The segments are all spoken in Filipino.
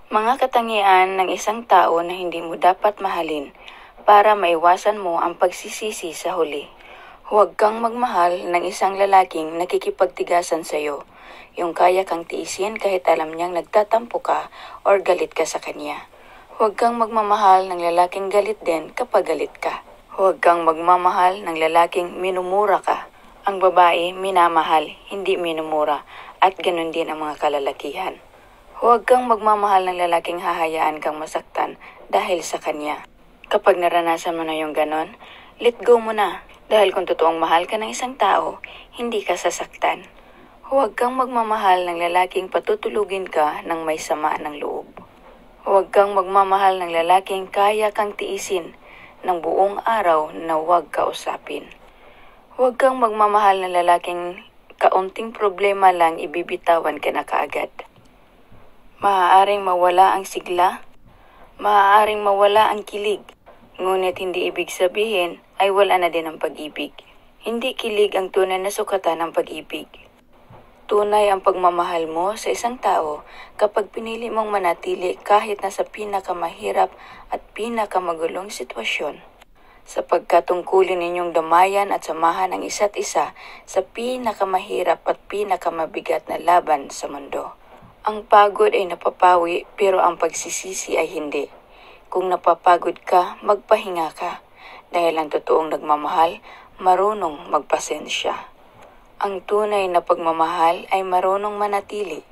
Mga katangian ng isang tao na hindi mo dapat mahalin para maiwasan mo ang pagsisisi sa huli. Huwag kang magmahal ng isang lalaking nakikipagtigasan sa iyo, yung kaya kang tiisin kahit alam niyang nagtatampo ka or galit ka sa kanya. Huwag kang magmamahal ng lalaking galit din kapag galit ka. Huwag kang magmamahal ng lalaking minumura ka. Ang babae minamahal, hindi minumura, at ganun din ang mga kalalakihan. Huwag kang magmamahal ng lalaking hahayaan kang masaktan dahil sa kanya. Kapag naranasan mo na yung ganon, let go mo na. Dahil kung totoong mahal ka ng isang tao, hindi ka sasaktan. Huwag kang magmamahal ng lalaking patutulugin ka ng may sama ng loob. Huwag kang magmamahal ng lalaking kaya kang tiisin ng buong araw na huwag kausapin. Huwag kang magmamahal ng lalaking kaunting problema lang ibibitawan ka na kaagad. Maaaring mawala ang sigla, maaaring mawala ang kilig, ngunit hindi ibig sabihin ay wala na din ang pag-ibig. Hindi kilig ang tunay na sukatan ng pag-ibig. Tunay ang pagmamahal mo sa isang tao kapag pinili mong manatili kahit nasa pinakamahirap at pinakamagulong sitwasyon. Sapagkat tungkulin ninyong damayan at samahan ang isa't isa sa pinakamahirap at pinakamabigat na laban sa mundo. Ang pagod ay napapawi pero ang pagsisisi ay hindi. Kung napapagod ka, magpahinga ka. Dahil ang totoong nagmamahal, marunong magpasensya. Ang tunay na pagmamahal ay marunong manatili,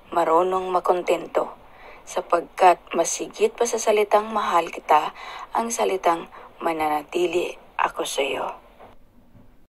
marunong makontento. Sapagkat masigit pa sa salitang mahal kita, ang salitang mananatili ako sa iyo.